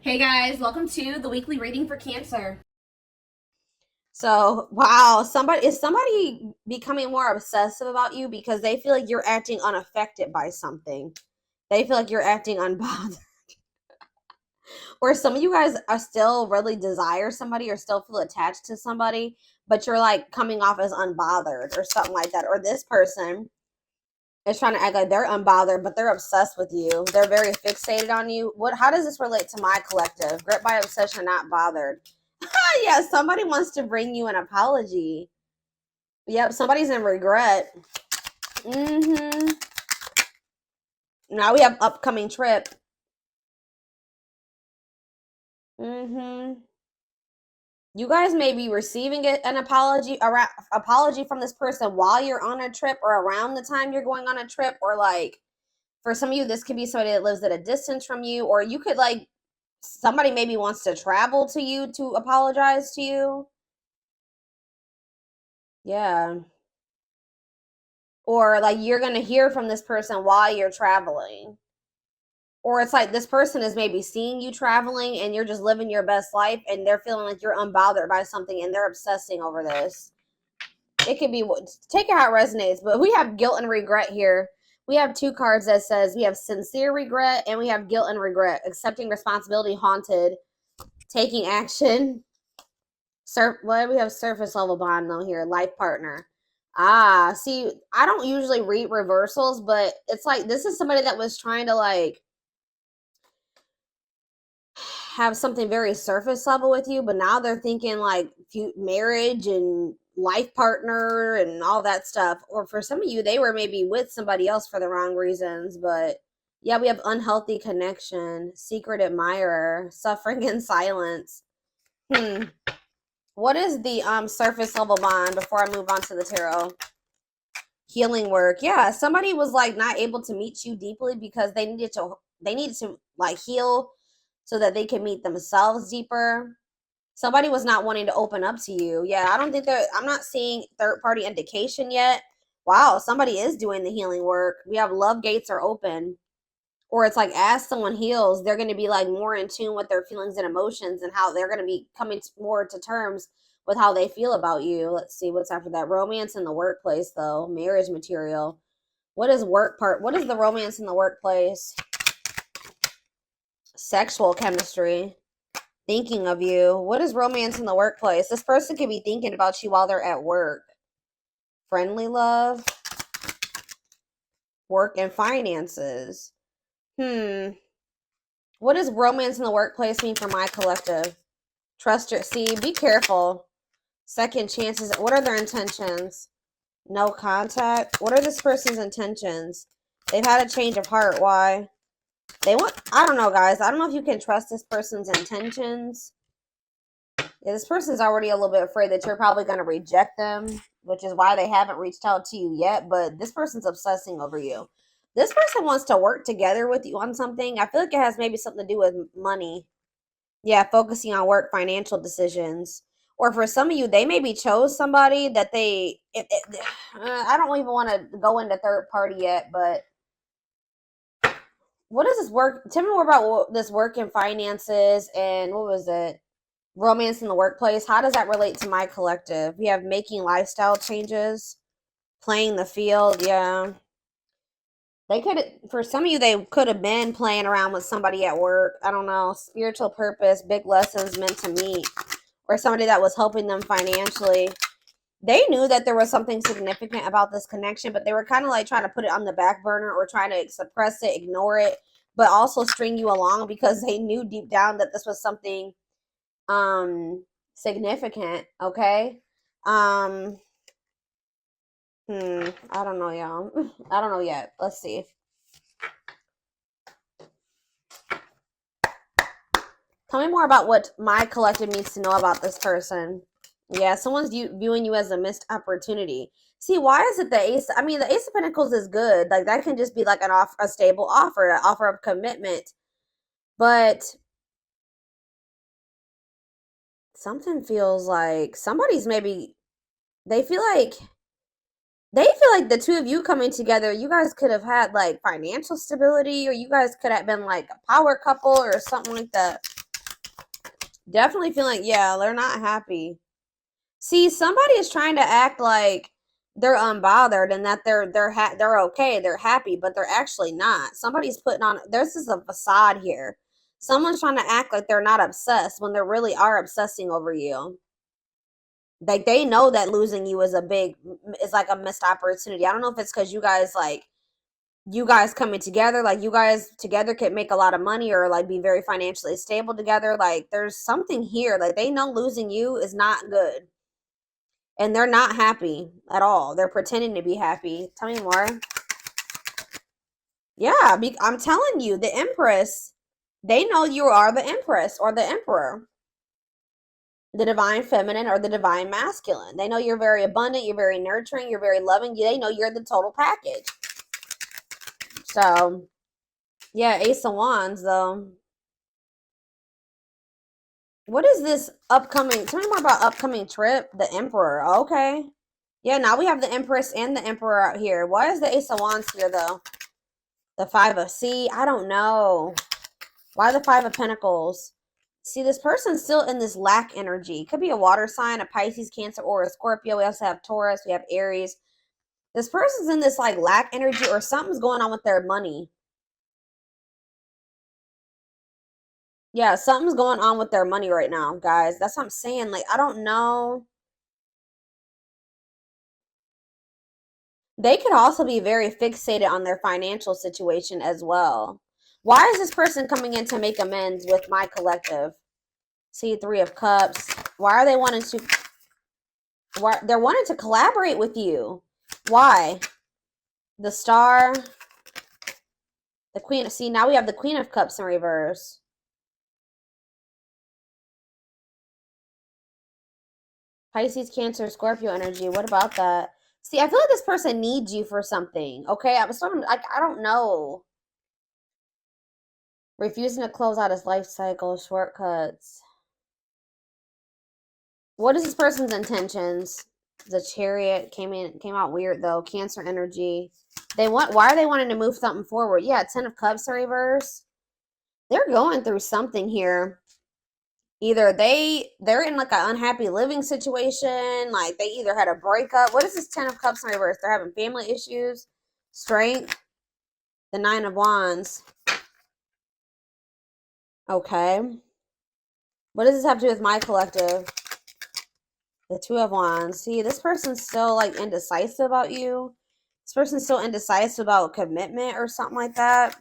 Hey guys, welcome to the weekly reading for Cancer. So, wow, is somebody becoming more obsessive about you because they feel like you're acting unaffected by something. They feel like you're acting unbothered. Or some of you guys are still really desire somebody or still feel attached to somebody, but you're like coming off as unbothered or something like that. Or this person is trying to act like they're unbothered, but they're obsessed with you. They're very fixated on you. How does this relate to my collective? Gripped by obsession, not bothered. Yeah, somebody wants to bring you an apology. Yep, somebody's in regret. Mm-hmm. Now we have upcoming trip. Mm-hmm. You guys may be receiving an apology from this person while you're on a trip or around the time you're going on a trip, or like for some of you, this could be somebody that lives at a distance from you, or you could like somebody maybe wants to travel to you to apologize to you. Yeah. Or like you're gonna hear from this person while you're traveling. Or it's like this person is maybe seeing you traveling and you're just living your best life and they're feeling like you're unbothered by something and they're obsessing over this. It could be, take it how it resonates, but we have guilt and regret here. We have two cards that says we have sincere regret and we have guilt and regret, accepting responsibility, haunted, taking action. What do we have? Surface level bond though here, life partner. Ah, see, I don't usually read reversals, but it's like this is somebody that was trying to like have something very surface level with you, but now they're thinking like marriage and life partner and all that stuff. Or for some of you, they were maybe with somebody else for the wrong reasons. But yeah, we have unhealthy connection, secret admirer, suffering in silence. Hmm. What is the surface level bond before I move on to the tarot? Healing work. Yeah, somebody was like not able to meet you deeply because they needed to like heal so that they can meet themselves deeper. Somebody was not wanting to open up to you. Yeah, I don't think that I'm not seeing third party indication yet. Wow, somebody is doing the healing work. We have love gates are open. Or it's like as someone heals, they're going to be like more in tune with their feelings and emotions and how they're going to be coming more to terms with how they feel about you. Let's see what's after that. Romance in the workplace though, marriage material. What is work part? What is the romance in the workplace? Sexual chemistry. Thinking of you. What is romance in the workplace? This person could be thinking about you while they're at work. Friendly love. Work and finances. What does romance in the workplace mean for my collective? Trust your, see, be careful. Second chances. What are their intentions? No contact. What are this person's intentions? They've had a change of heart. Why? They want, I don't know, guys. I don't know if you can trust this person's intentions. Yeah, this person's already a little bit afraid that you're probably going to reject them, which is why they haven't reached out to you yet. But this person's obsessing over you. This person wants to work together with you on something. I feel like it has maybe something to do with money. Yeah, focusing on work, financial decisions. Or for some of you, they maybe chose somebody that I don't even want to go into third party yet, but what is this work? Tell me more about this work and finances and what was it? Romance in the workplace. How does that relate to my collective? We have making lifestyle changes, playing the field. Yeah. They could, for some of you, they could have been playing around with somebody at work. I don't know. Spiritual purpose, big lessons meant to meet, or somebody that was helping them financially. They knew that there was something significant about this connection, but they were kind of like trying to put it on the back burner or trying to suppress it, ignore it, but also string you along because they knew deep down that this was something significant. Okay. um I don't know, y'all. I don't know yet. Let's see. Tell me more about what my collective needs to know about this person. Yeah, someone's viewing you as a missed opportunity. See, why is it the ace? I mean, the ace of pentacles is good. Like that can just be like a stable offer, an offer of commitment. But something feels like somebody's maybe they feel like the two of you coming together, you guys could have had like financial stability, or you guys could have been like a power couple or something like that. Definitely feeling, yeah, they're not happy. See, somebody is trying to act like they're unbothered and that they're okay, they're happy, but they're actually not. Somebody's putting on, this is a facade here. Someone's trying to act like they're not obsessed when they really are obsessing over you. Like they know that losing you is like a missed opportunity. I don't know if it's because you guys coming together, like you guys together can make a lot of money or like be very financially stable together. Like there's something here. Like they know losing you is not good. And they're not happy at all. They're pretending to be happy. Tell me more. Yeah, I'm telling you, the Empress, they know you are the Empress or the Emperor, the divine feminine or the divine masculine. They know you're very abundant, you're very nurturing, you're very loving. They know you're the total package. So, yeah, Ace of Wands, though. What is this upcoming? Tell me more about upcoming trip. The Emperor. Okay. Yeah, now we have the Empress and the Emperor out here. Why is the Ace of Wands here, though? The Five of... See, I don't know. Why the Five of Pentacles? See, this person's still in this lack energy. Could be a water sign, a Pisces, Cancer, or a Scorpio. We also have Taurus. We have Aries. This person's in this like lack energy or something's going on with their money. Yeah, something's going on with their money right now, guys. That's what I'm saying. Like, I don't know. They could also be very fixated on their financial situation as well. Why is this person coming in to make amends with my collective? See, Three of Cups. Why are they wanting to... Why they're wanting to collaborate with you? Why? The Star. The Queen. See, now we have the Queen of Cups in reverse. Pisces, Cancer, Scorpio energy. What about that? See, I feel like this person needs you for something. Okay, I don't know. Refusing to close out his life cycle, shortcuts. What is this person's intentions? The Chariot came out weird though. Cancer energy. Why are they wanting to move something forward? Yeah, Ten of Cups in reverse. They're going through something here. Either they're in like an unhappy living situation, like they either had a breakup. What is this Ten of Cups in reverse? They're having family issues. Strength. The Nine of Wands. Okay. What does this have to do with my collective? The Two of Wands. See, this person's still like indecisive about you. This person's still indecisive about commitment or something like that.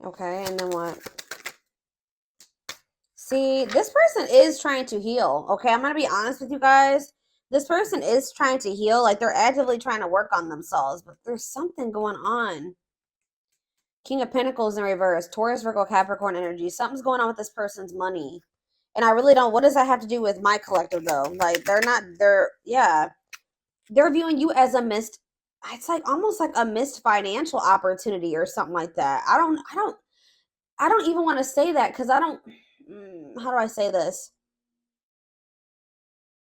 Okay, and then what? See, this person is trying to heal. Okay, I'm going to be honest with you guys. This person is trying to heal. Like, they're actively trying to work on themselves. But there's something going on. King of Pentacles in reverse. Taurus, Virgo, Capricorn energy. Something's going on with this person's money. And I really don't... What does that have to do with my collective, though? Like, yeah. They're viewing you as a missed... It's like almost like a missed financial opportunity or something like that. I don't even want to say that because I don't... How do I say this?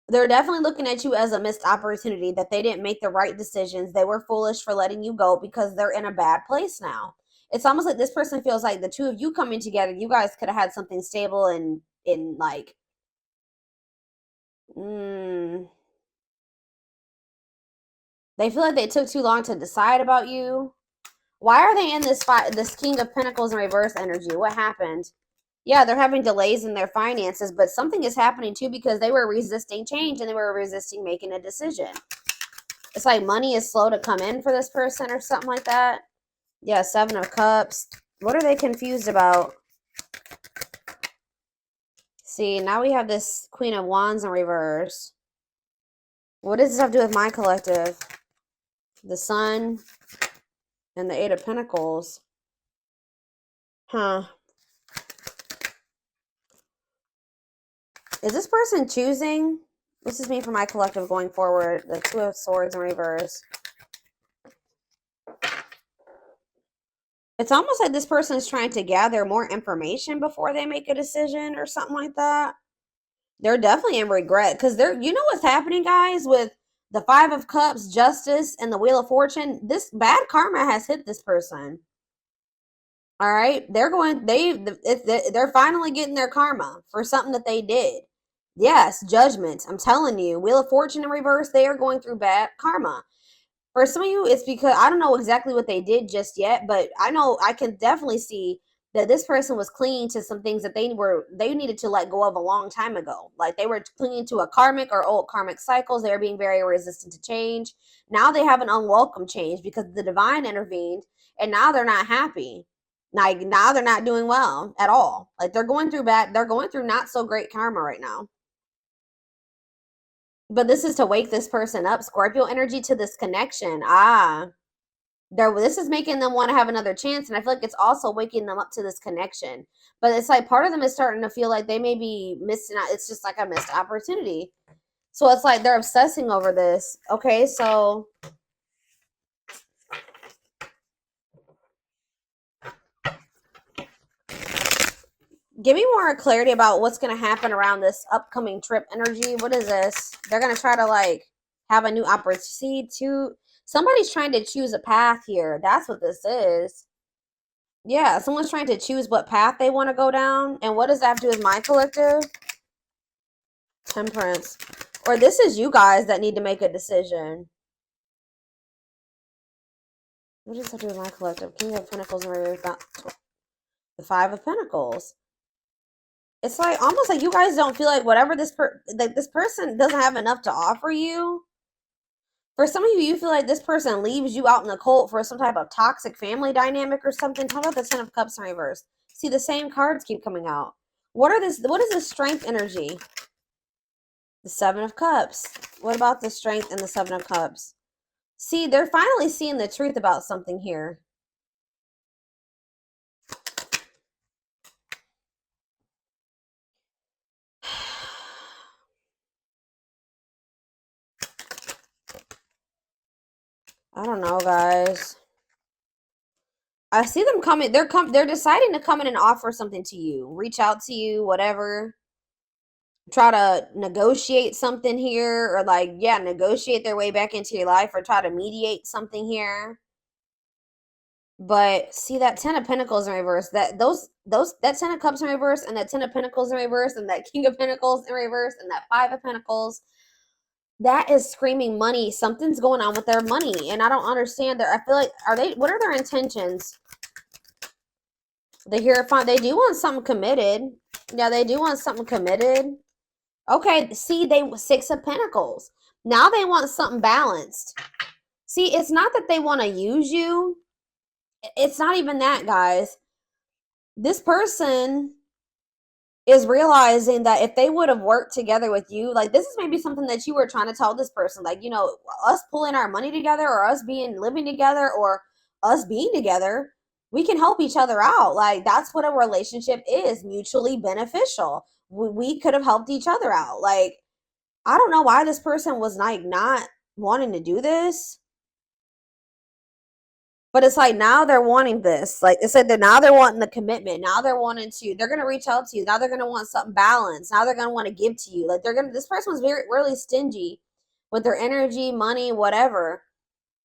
They're definitely looking at you as a missed opportunity, that they didn't make the right decisions. They were foolish for letting you go because they're in a bad place now. It's almost like this person feels like the two of you coming together, you guys could have had something stable and in like... They feel like they took too long to decide about you. Why are they in this King of Pentacles in reverse energy? What happened? Yeah, they're having delays in their finances, but something is happening too because they were resisting change and they were resisting making a decision. It's like money is slow to come in for this person or something like that. Yeah, Seven of Cups. What are they confused about? See, now we have this Queen of Wands in reverse. What does this have to do with my collective? The Sun and the Eight of Pentacles. Huh. Is this person choosing? This is me for my collective going forward. The Two of Swords in reverse. It's almost like this person is trying to gather more information before they make a decision or something like that. They're definitely in regret because they're, you know what's happening, guys, with the Five of Cups, Justice, and the Wheel of Fortune. This bad karma has hit this person. All right, they're finally getting their karma for something that they did. Yes, judgment. I'm telling you, Wheel of Fortune in reverse. They are going through bad karma. For some of you, it's because I don't know exactly what they did just yet, but I know I can definitely see that this person was clinging to some things that they needed to let go of a long time ago. Like they were clinging to a karmic or old karmic cycles. They were being very resistant to change. Now they have an unwelcome change because the divine intervened, and now they're not happy. Like now they're not doing well at all. Like they're going through not so great karma right now. But this is to wake this person up, Scorpio energy, to this connection. This is making them want to have another chance, and I feel like it's also waking them up to this connection. But it's like part of them is starting to feel like they may be missing out. It's just like a missed opportunity. So it's like they're obsessing over this. Okay, so give me more clarity about what's going to happen around this upcoming trip energy. What is this? They're going to try to like have a new opportunity to somebody's trying to choose a path here. That's what this is. Yeah, someone's trying to choose what path they want to go down. And what does that have to do with my collective? Temperance. Or this is you guys that need to make a decision. What does that have to do with my collective? King of Pentacles and the Five of Pentacles. It's like almost like you guys don't feel like whatever this person doesn't have enough to offer you. For some of you, you feel like this person leaves you out in the cold for some type of toxic family dynamic or something. Talk about the Ten of Cups in reverse. See, the same cards keep coming out. What is this strength energy? The Seven of Cups. What about the strength and the Seven of Cups? See, they're finally seeing the truth about something here. I don't know, guys. I see them coming. They're deciding to come in and offer something to you. Reach out to you, whatever. Try to negotiate something here, or like, yeah, negotiate their way back into your life, or try to mediate something here. But see that Ten of Pentacles in reverse, that Ten of Cups in reverse, and that Ten of Pentacles in reverse, and that King of Pentacles in reverse, and that Five of Pentacles, that is screaming money. Something's going on with their money, and I don't understand. I feel like what are their intentions? They do want something committed. Yeah, they do want something committed. Okay, see, Six of Pentacles. Now they want something balanced. See, it's not that they want to use you. It's not even that, guys. This person is realizing that if they would have worked together with you, like this is maybe something that you were trying to tell this person, like, you know, us pulling our money together, or us living together, or us being together, we can help each other out. Like that's what a relationship is, mutually beneficial. We could have helped each other out. Like I don't know why this person was like not wanting to do this. But it's like now they're wanting this. Like it said that now they're wanting the commitment. Now they're gonna reach out to you. Now they're gonna want something balanced. Now they're gonna want to give to you. Like this person was really stingy with their energy, money, whatever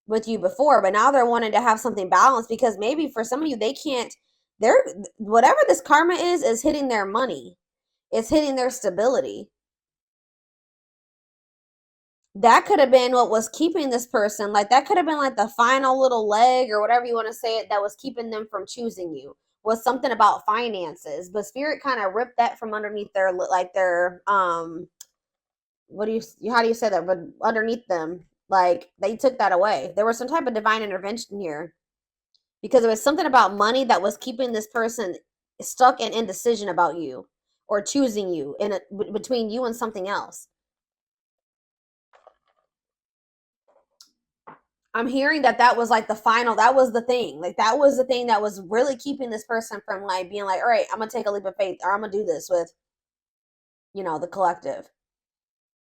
with you before. But now they're wanting to have something balanced because maybe for some of you, they're whatever this karma is hitting their money. It's hitting their stability. That could have been what was keeping this person, like that could have been like the final little leg or whatever you want to say it, that was keeping them from choosing you, was something about finances. But spirit kind of ripped that from underneath their how do you say that, but underneath them, like they took that away. There was some type of divine intervention here because there was something about money that was keeping this person stuck in indecision about you or choosing you between you and something else. I'm hearing that was like that was the thing. Like that was the thing that was really keeping this person from like being like, all right, I'm going to take a leap of faith, or I'm going to do this with, the collective.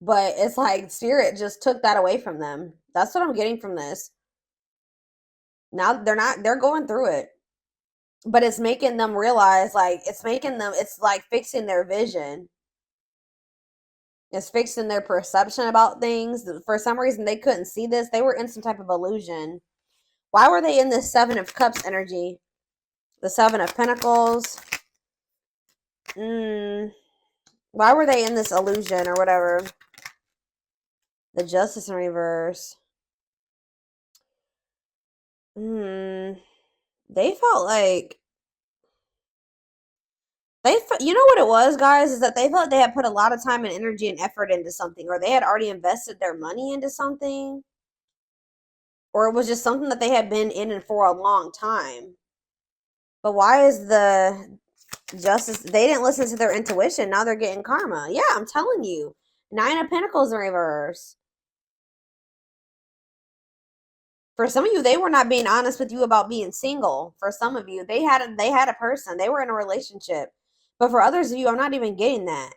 But it's like spirit just took that away from them. That's what I'm getting from this. Now they're going through it. But it's making them realize, like, it's like fixing their vision. It's fixing their perception about things. For some reason, they couldn't see this. They were in some type of illusion. Why were they in this Seven of Cups energy? The Seven of Pentacles. Why were they in this illusion or whatever? The Justice in reverse. They felt like you know what it was, guys, is that they felt they had put a lot of time and energy and effort into something, or they had already invested their money into something, or it was just something that they had been in it for a long time. But why is the Justice? They didn't listen to their intuition. Now they're getting karma. Yeah, I'm telling you. Nine of Pentacles in reverse. For some of you, they were not being honest with you about being single. For some of you, they had a person. They were in a relationship. But for others of you, I'm not even getting that.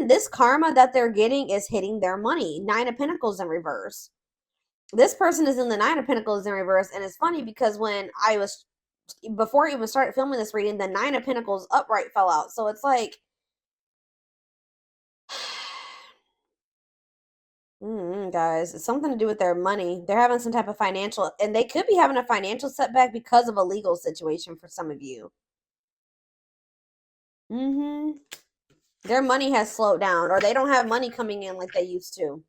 This karma that they're getting is hitting their money. Nine of Pentacles in reverse. This person is in the Nine of Pentacles in reverse. And it's funny because before I even started filming this reading, the Nine of Pentacles upright fell out. So it's like, guys, it's something to do with their money. They're having some type of financial, and they could be having a financial setback because of a legal situation for some of you. Their money has slowed down, or they don't have money coming in like they used to.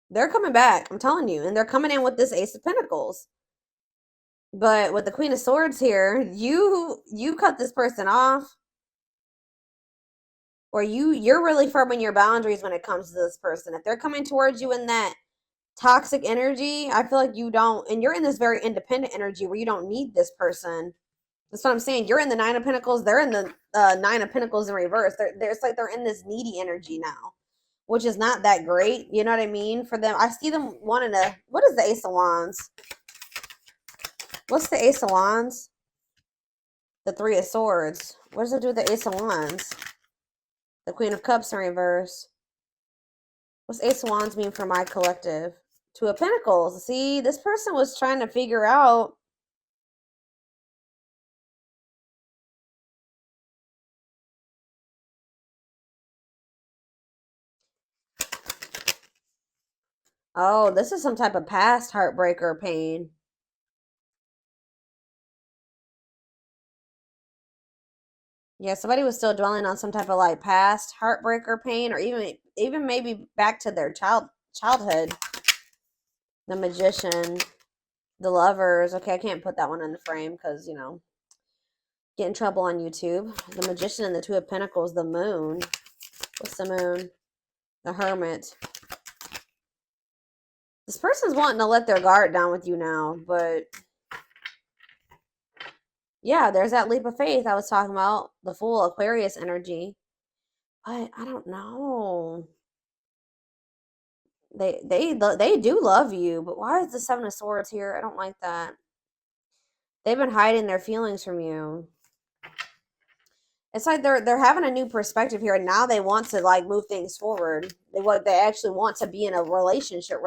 They're coming back, I'm telling you, and they're coming in with this Ace of Pentacles. But with the Queen of Swords here, you cut this person off, or you're really firm in your boundaries when it comes to this person. If they're coming towards you in that toxic energy, I feel like you don't, and you're in this very independent energy where you don't need this person. That's what I'm saying. You're in the Nine of Pentacles. They're in the Nine of Pentacles in reverse. It's like they're in this needy energy now, which is not that great. You know what I mean? For them, I see them wanting to. What is the Ace of Wands? What's the Ace of Wands? The Three of Swords. What does it do with the Ace of Wands? The Queen of Cups in reverse. What's Ace of Wands mean for my collective? Two of Pentacles. See, this person was trying to figure out. Oh, this is some type of past heartbreaker pain. Yeah, somebody was still dwelling on some type of like past heartbreaker pain, or even maybe back to their childhood. The Magician, the Lovers. Okay, I can't put that one in the frame because, get in trouble on YouTube. The Magician and the Two of Pentacles, the Moon. What's the Moon? The Hermit. This person's wanting to let their guard down with you now, but yeah, there's that leap of faith I was talking about, the full Aquarius energy. But I don't know. They do love you, but why is the Seven of Swords here? I don't like that. They've been hiding their feelings from you. It's like they're having a new perspective here, and now they want to like move things forward. They actually want to be in a relationship.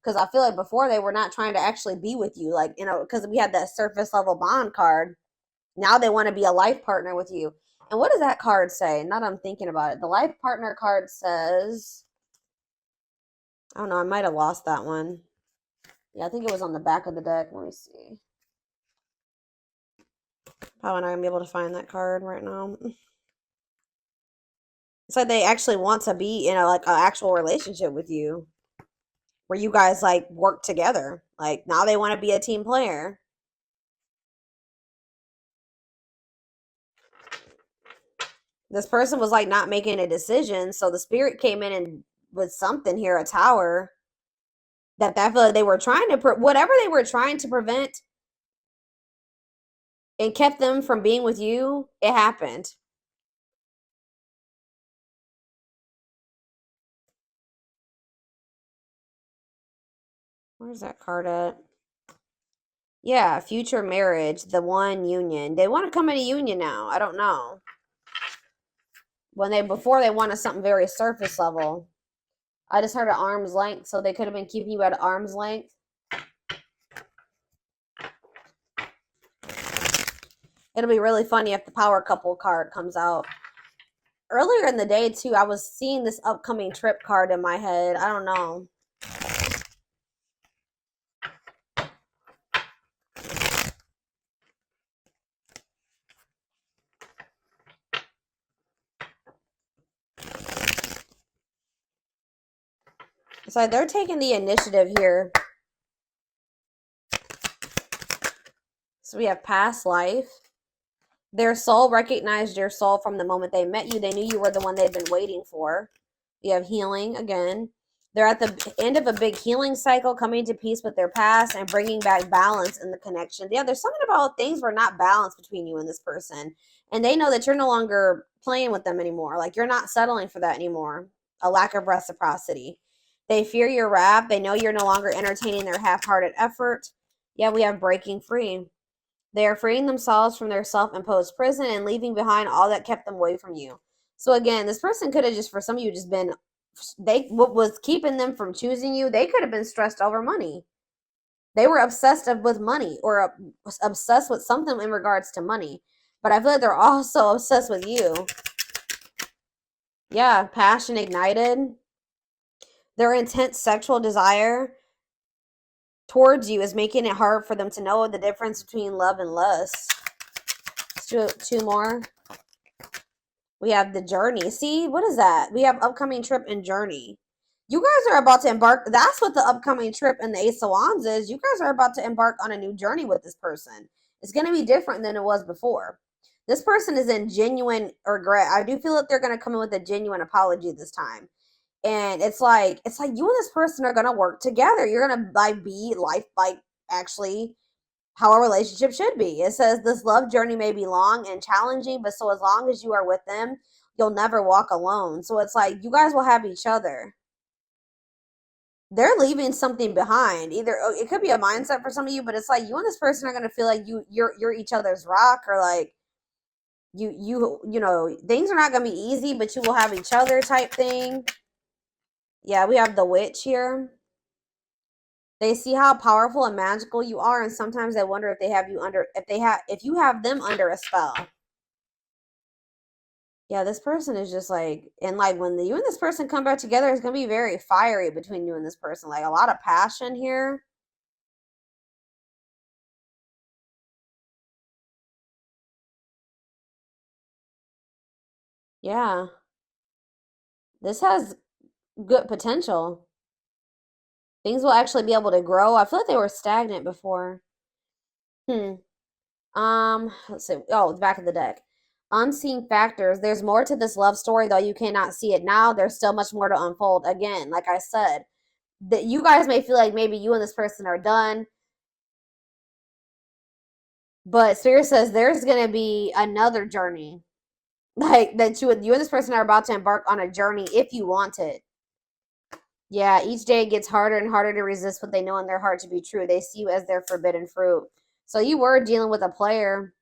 Because I feel like before they were not trying to actually be with you, like, because we had that surface level bond card. Now they want to be a life partner with you. And what does that card say? Now that I'm thinking about it, the life partner card says, I don't know, I might have lost that one. Yeah, I think it was on the back of the deck. Let me see. Probably not gonna be able to find that card right now. It's like they actually want to be in an actual relationship with you, where you guys like work together. Like now they want to be a team player. This person was like not making a decision, so the spirit came in and with something here, a Tower. That feel like they were trying to whatever they were trying to prevent and kept them from being with you, it happened. Where's that card at? Yeah, future marriage, the one union. They want to come in a union now. I don't know. Before they wanted something very surface level. I just heard at arm's length, so they could have been keeping you at arm's length. It'll be really funny if the power couple card comes out. earlier in the day too, I was seeing this upcoming trip card in my head. I don't know. It's like they're taking the initiative here. So we have past life. Their soul recognized your soul from the moment they met you. They knew you were the one they'd been waiting for. We have healing again. They're at the end of a big healing cycle, coming to peace with their past and bringing back balance in the connection. Yeah, there's something about things were not balanced between you and this person. And they know that you're no longer playing with them anymore. Like, you're not settling for that anymore. A lack of reciprocity. They fear your wrath. They know you're no longer entertaining their half-hearted effort. Yeah, we have breaking free. They are freeing themselves from their self-imposed prison and leaving behind all that kept them away from you. So again, this person could have just, for some of you, just been, what was keeping them from choosing you, they could have been stressed over money. They were obsessed with money, or obsessed with something in regards to money. But I feel like they're also obsessed with you. Yeah, passion ignited. Their intense sexual desire towards you is making it hard for them to know the difference between love and lust. Two more. We have the journey. See, what is that? We have upcoming trip and journey. You guys are about to embark. That's what the upcoming trip and the Ace of Wands is. You guys are about to embark on a new journey with this person. It's going to be different than it was before. This person is in genuine regret. I do feel that they're going to come in with a genuine apology this time. And it's like you and this person are going to work together. You're going to be actually how a relationship should be. It says this love journey may be long and challenging, but so as long as you are with them, you'll never walk alone. So it's like you guys will have each other. They're leaving something behind. Either it could be a mindset for some of you, but it's like you and this person are going to feel like you're each other's rock, or like you know, things are not going to be easy, but you will have each other type thing. Yeah, we have the witch here. They see how powerful and magical you are, and sometimes they wonder if they have you under, if you have them under a spell. Yeah, this person is just like, and like when you and this person come back together, it's gonna be very fiery between you and this person. Like a lot of passion here. Yeah, this has good potential. Things will actually be able to grow. I feel like they were stagnant before. Hmm. Let's see. Oh, the back of the deck. Unseen factors. There's more to this love story, though you cannot see it now. There's still much more to unfold. Again, like I said, that you guys may feel like maybe you and this person are done, but Spirit says there's gonna be another journey, like that you and this person are about to embark on a journey if you want it. Yeah, each day it gets harder and harder to resist what they know in their heart to be true. They see you as their forbidden fruit. So you were dealing with a player.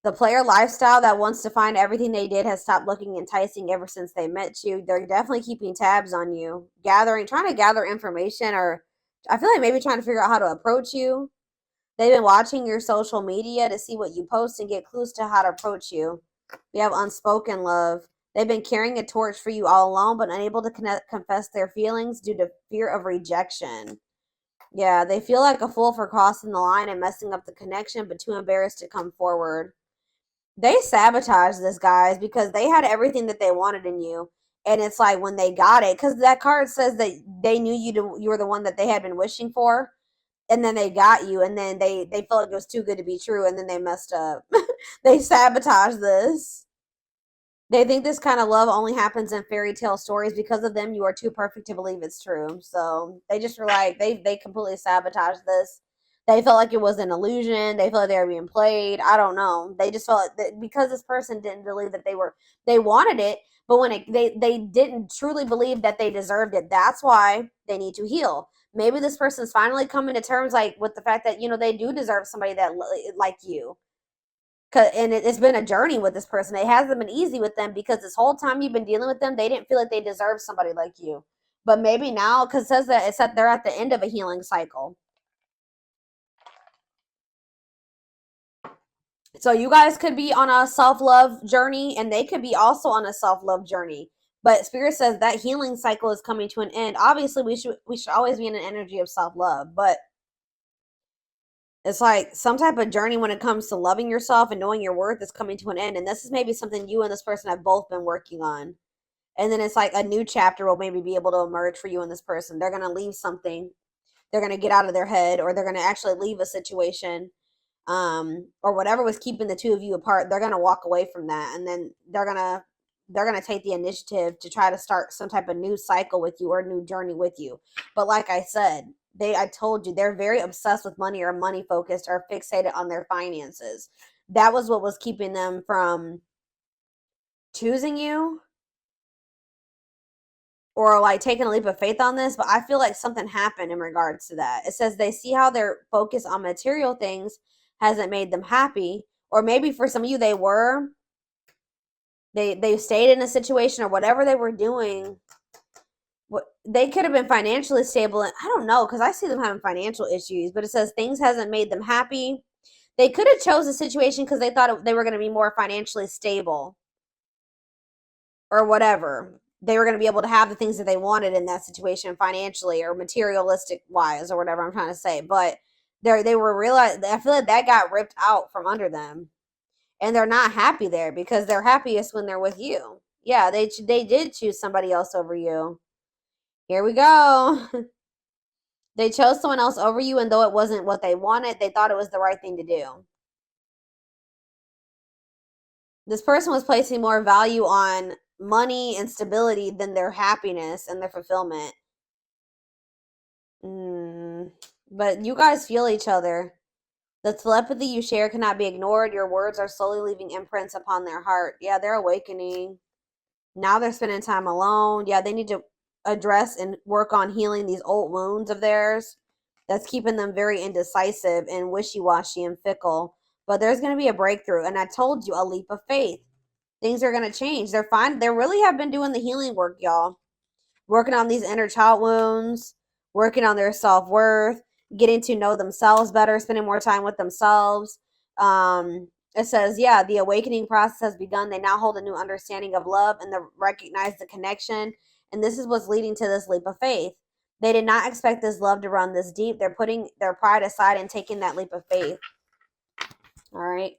The player lifestyle that wants to find everything they did has stopped looking enticing ever since they met you. They're definitely keeping tabs on you, trying to gather information, or I feel like maybe trying to figure out how to approach you. They've been watching your social media to see what you post and get clues to how to approach you. We have unspoken love. They've been carrying a torch for you all alone, but unable to confess their feelings due to fear of rejection. Yeah, they feel like a fool for crossing the line and messing up the connection, but too embarrassed to come forward. They sabotaged this, guys, because they had everything that they wanted in you. And it's like when they got it, because that card says that they knew you were the one that they had been wishing for, and then they got you, and then they felt like it was too good to be true, and then they messed up. They sabotaged this. They think this kind of love only happens in fairy tale stories. Because of them, you are too perfect to believe it's true. So they just were like, they completely sabotaged this. They felt like it was an illusion. They felt like they were being played. I don't know. They just felt that because this person didn't believe that they wanted it, but when they didn't truly believe that they deserved it. That's why they need to heal. Maybe this person's finally coming to terms like with the fact that they do deserve somebody that like you. And it's been a journey with this person. It hasn't been easy with them because this whole time you've been dealing with them, they didn't feel like they deserved somebody like you. But maybe now, because it says that they're at the end of a healing cycle. So you guys could be on a self-love journey, and they could be also on a self-love journey. But Spirit says that healing cycle is coming to an end. Obviously, we should always be in an energy of self-love, but it's like some type of journey when it comes to loving yourself and knowing your worth is coming to an end. And this is maybe something you and this person have both been working on. And then it's like a new chapter will maybe be able to emerge for you and this person. They're going to leave something. They're going to get out of their head, or they're going to actually leave a situation, or whatever was keeping the two of you apart. They're going to walk away from that. And then they're going to take the initiative to try to start some type of new cycle with you or new journey with you. But like I said, I told you, they're very obsessed with money or money focused or fixated on their finances. That was what was keeping them from choosing you or like taking a leap of faith on this. But I feel like something happened in regards to that. It says they see how their focus on material things hasn't made them happy, or maybe for some of you they stayed in a situation or whatever they were doing. They could have been financially stable, and I don't know, because I see them having financial issues, but it says things hasn't made them happy. They could have chose a situation because they thought they were going to be more financially stable or whatever. They were going to be able to have the things that they wanted in that situation financially or materialistic wise or whatever I'm trying to say. But they were realized. I feel like that got ripped out from under them, and they're not happy there because they're happiest when they're with you. Yeah, they did choose somebody else over you. Here we go. They chose someone else over you, and though it wasn't what they wanted, they thought it was the right thing to do. This person was placing more value on money and stability than their happiness and their fulfillment. But you guys feel each other. The telepathy you share cannot be ignored. Your words are slowly leaving imprints upon their heart. Yeah, they're awakening. Now they're spending time alone. Yeah, they need to address and work on healing these old wounds of theirs that's keeping them very indecisive and wishy-washy and fickle. But there's going to be a breakthrough. And I told you, a leap of faith. Things are going to change. They're fine. They really have been doing the healing work, y'all. Working on these inner child wounds, working on their self-worth, getting to know themselves better, spending more time with themselves. It says, yeah, the awakening process has begun. They now hold a new understanding of love and they recognize the connection. And this is what's leading to this leap of faith. They did not expect this love to run this deep. They're putting their pride aside and taking that leap of faith. All right.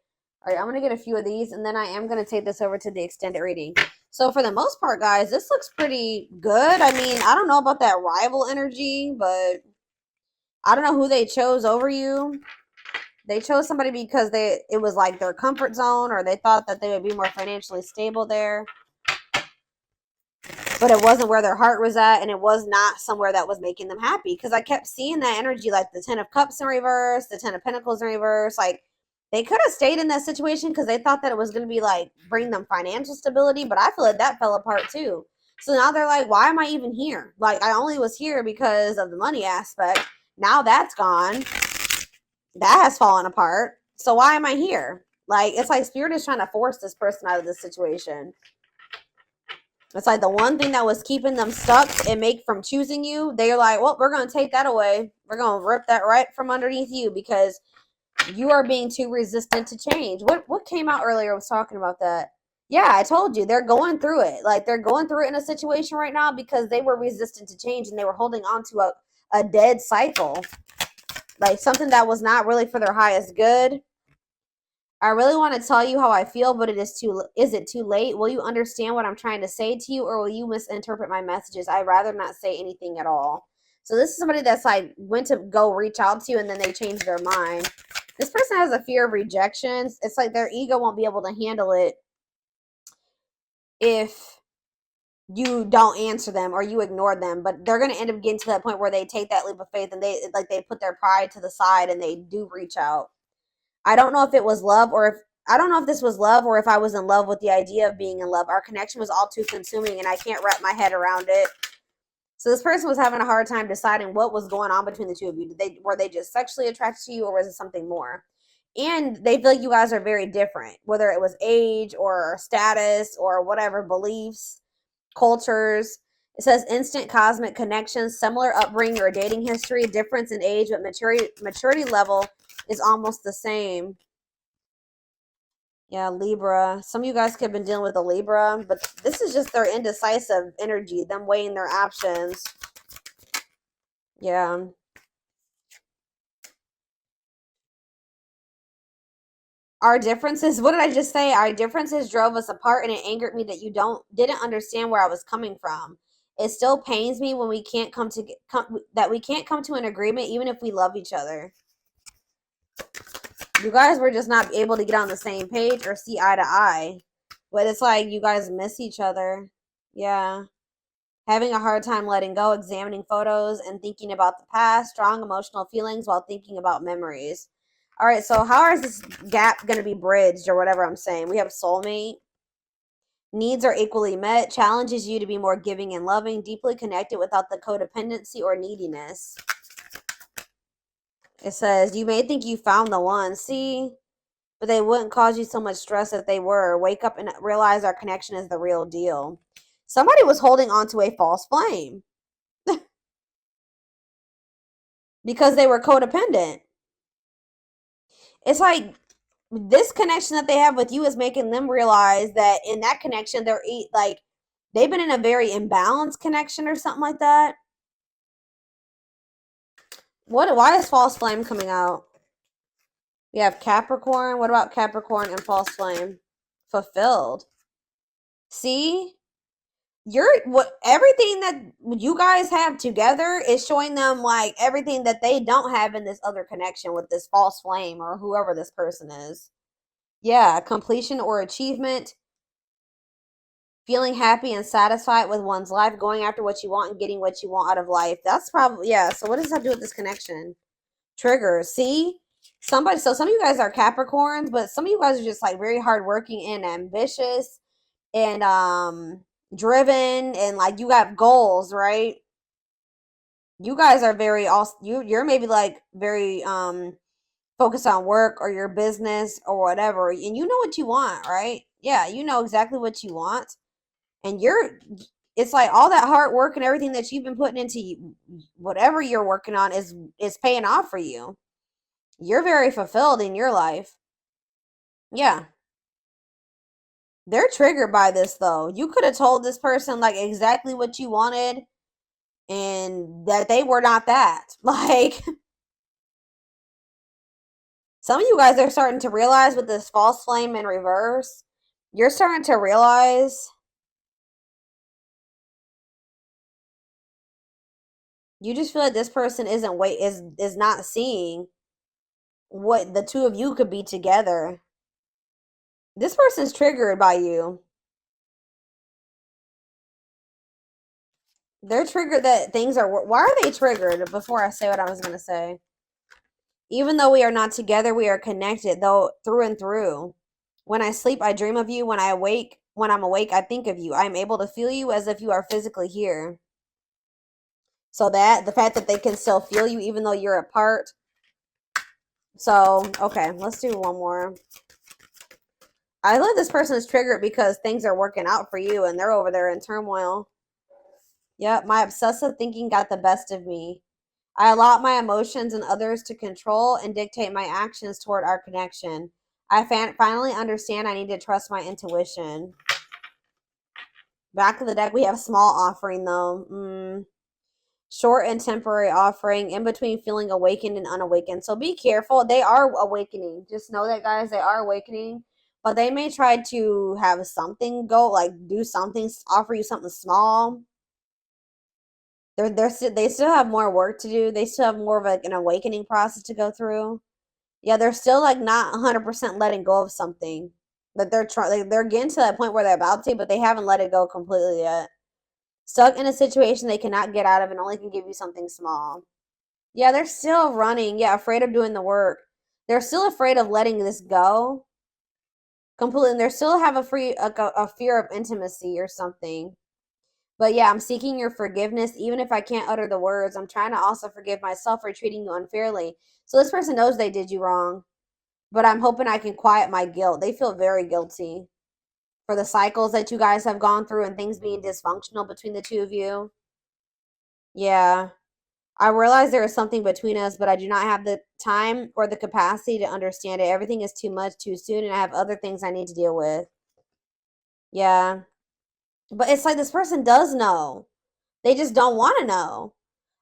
All right, I'm going to get a few of these, and then I am going to take this over to the extended reading. So for the most part, guys, this looks pretty good. I mean, I don't know about that rival energy, but I don't know who they chose over you. They chose somebody because it was like their comfort zone, or they thought that they would be more financially stable there. But it wasn't where their heart was at, and it was not somewhere that was making them happy. Because I kept seeing that energy, like the 10 of Cups in reverse, the 10 of Pentacles in reverse. Like, they could have stayed in that situation because they thought that it was going to be like bring them financial stability, but I feel like that fell apart too. So now they're like, why am I even here? Like, I only was here because of the money aspect. Now that's gone. That has fallen apart. So why am I here? Like, it's like Spirit is trying to force this person out of this situation. It's like the one thing that was keeping them stuck and make from choosing you, they're like, well, we're going to take that away. We're going to rip that right from underneath you because you are being too resistant to change. What came out earlier was talking about that. Yeah, I told you. They're going through it. Like, they're going through it in a situation right now because they were resistant to change and they were holding on to a dead cycle. Like, something that was not really for their highest good. I really want to tell you how I feel, but is it too late? Will you understand what I'm trying to say to you, or will you misinterpret my messages? I'd rather not say anything at all. So this is somebody that's like went to go reach out to you and then they changed their mind. This person has a fear of rejection. It's like their ego won't be able to handle it if you don't answer them or you ignore them. But they're going to end up getting to that point where they take that leap of faith and they put their pride to the side and they do reach out. I don't know if it was love I don't know if this was love or if I was in love with the idea of being in love. Our connection was all too consuming and I can't wrap my head around it. So this person was having a hard time deciding what was going on between the two of you. Were they just sexually attracted to you, or was it something more? And they feel like you guys are very different, whether it was age or status or whatever, beliefs, cultures. It says instant cosmic connections, similar upbringing or dating history, difference in age, but maturity level is almost the same. Yeah, Libra. Some of you guys could have been dealing with a Libra, but this is just their indecisive energy, them weighing their options. Yeah. Our differences, what did I just say? Our differences drove us apart, and it angered me that you didn't understand where I was coming from. It still pains me when we can't that we can't come to an agreement even if we love each other. You guys were just not able to get on the same page or see eye to eye. But it's like you guys miss each other. Yeah. Having a hard time letting go, examining photos and thinking about the past, strong emotional feelings while thinking about memories. All right, so how is this gap going to be bridged or whatever I'm saying? We have soulmate. Needs are equally met, challenges you to be more giving and loving, deeply connected without the codependency or neediness. It says, you may think you found the one, see, but they wouldn't cause you so much stress if they were. Wake up and realize our connection is the real deal. Somebody was holding on to a false flame because they were codependent. It's like this connection that they have with you is making them realize that in that connection, they've been in a very imbalanced connection or something like that. Why is false flame coming out? We have Capricorn. What about Capricorn and false flame? Fulfilled. See? Everything that you guys have together is showing them like everything that they don't have in this other connection with this false flame or whoever this person is. Yeah, completion or achievement, feeling happy and satisfied with one's life, going after what you want and getting what you want out of life. That's probably, yeah. So what does that do with this connection? Triggers. See? Some of you guys are Capricorns, but some of you guys are just like very hardworking and ambitious and driven, and like you got goals, right? You guys are very also you're maybe like very focused on work or your business or whatever, and you know what you want, right? Yeah, you know exactly what you want, and it's like all that hard work and everything that you've been putting into whatever you're working on is paying off for you. You're very fulfilled in your life. Yeah. They're triggered by this though. You could have told this person like exactly what you wanted and that they were not that. Like some of you guys are starting to realize with this false flame in reverse, you're starting to realize you just feel like this person is not seeing what the two of you could be together. This person's triggered by you. They're triggered that things are. Why are they triggered? Before I say what I was going to say. Even though we are not together, we are connected, though, through and through. When I sleep, I dream of you. When I'm awake, I think of you. I am able to feel you as if you are physically here. So that the fact that they can still feel you even though you're apart. So, okay, let's do one more. I love this person is triggered because things are working out for you and they're over there in turmoil. Yep, my obsessive thinking got the best of me. I allow my emotions and others to control and dictate my actions toward our connection. I finally understand I need to trust my intuition. Back of the deck, we have small offering, though. Short and temporary offering, in between feeling awakened and unawakened. So be careful. They are awakening. Just know that, guys, they are awakening. But they may try to have something go, like do something, offer you something small. They still have more work to do. They still have more of like an awakening process to go through. Yeah, they're still like not 100% letting go of something that they're getting to that point where they're about to, but they haven't let it go completely yet. Stuck in a situation they cannot get out of and only can give you something small. Yeah, they're still running. Yeah, afraid of doing the work. They're still afraid of letting this go completely, and they still have a fear of intimacy or something. But yeah, I'm seeking your forgiveness, even if I can't utter the words. I'm trying to also forgive myself for treating you unfairly. So this person knows they did you wrong, but I'm hoping I can quiet my guilt. They feel very guilty for the cycles that you guys have gone through and things being dysfunctional between the two of you. Yeah. I realize there is something between us, but I do not have the time or the capacity to understand it. Everything is too much too soon, and I have other things I need to deal with. Yeah. But it's like this person does know. They just don't want to know.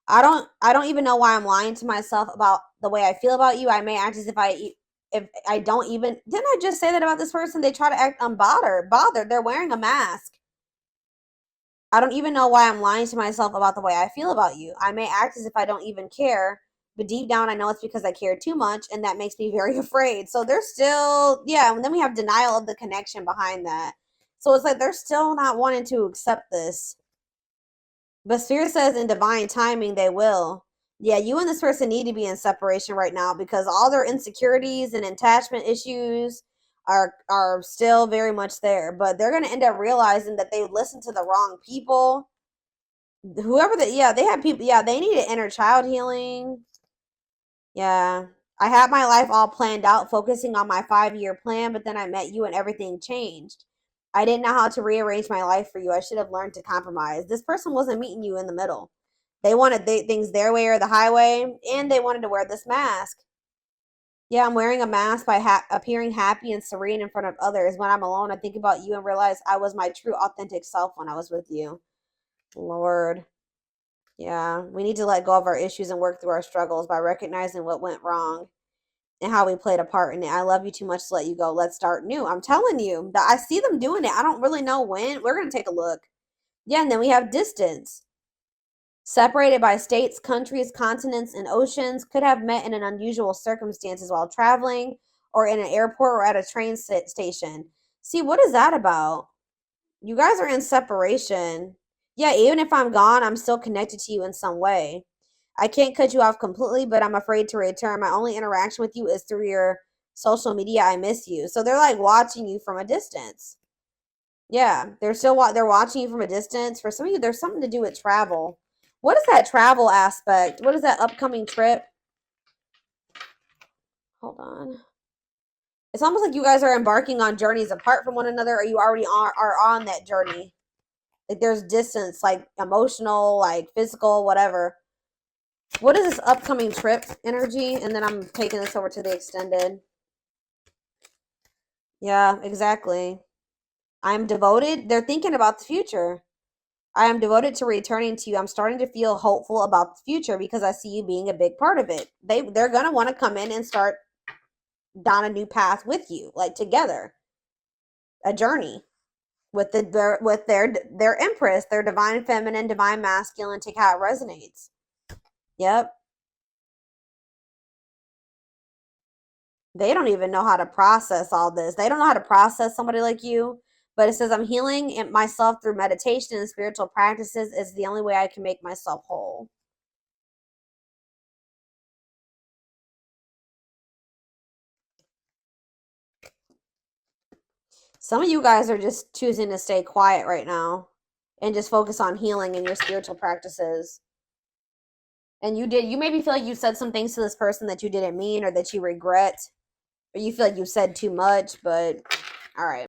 I don't even know why I'm lying to myself about the way I feel about you. I may act as if I don't even, didn't I just say that about this person? They try to act bothered. They're wearing a mask. I don't even know why I'm lying to myself about the way I feel about you. I may act as if I don't even care, but deep down I know it's because I care too much, and that makes me very afraid. So they're still, yeah, and then we have denial of the connection behind that. So it's like they're still not wanting to accept this. But Spirit says in divine timing they will. Yeah, you and this person need to be in separation right now because all their insecurities and attachment issues are still very much there. But they're gonna end up realizing that they listened to the wrong people. Whoever that, yeah, they have people, yeah, they need an inner child healing. Yeah. I had my life all planned out, focusing on my 5-year plan, but then I met you and everything changed. I didn't know how to rearrange my life for you. I should have learned to compromise. This person wasn't meeting you in the middle. They wanted things their way or the highway, and they wanted to wear this mask. Yeah, I'm wearing a mask by appearing happy and serene in front of others. When I'm alone, I think about you and realize I was my true, authentic self when I was with you. Lord. Yeah, we need to let go of our issues and work through our struggles by recognizing what went wrong and how we played a part in it. I love you too much to let you go. Let's start new. I'm telling you, I see them doing it. I don't really know when. We're going to take a look. Yeah, and then we have distance. Separated by states, countries, continents, and oceans, could have met in an unusual circumstances while traveling or in an airport or at a train station. See, what is that about? You guys are in separation. Yeah, even if I'm gone, I'm still connected to you in some way. I can't cut you off completely, but I'm afraid to return. My only interaction with you is through your social media. I miss you. So they're like watching you from a distance. Yeah, they're watching you from a distance. For some of you, there's something to do with travel. What is that travel aspect? What is that upcoming trip? Hold on. It's almost like you guys are embarking on journeys apart from one another, or you already are on that journey. Like there's distance, like emotional, like physical, whatever. What is this upcoming trip energy? And then I'm taking this over to the extended. Yeah, exactly. I'm devoted. They're thinking about the future. I am devoted to returning to you. I'm starting to feel hopeful about the future because I see you being a big part of it. They're gonna want to come in and start down a new path with you, like together, a journey with their empress, their divine feminine, divine masculine. Take how it resonates. Yep. They don't even know how to process all this. They don't know how to process somebody like you. But it says, I'm healing myself through meditation and spiritual practices. It's the only way I can make myself whole. Some of you guys are just choosing to stay quiet right now and just focus on healing in your spiritual practices. And you maybe feel like you said some things to this person that you didn't mean or that you regret, or you feel like you said too much, but all right.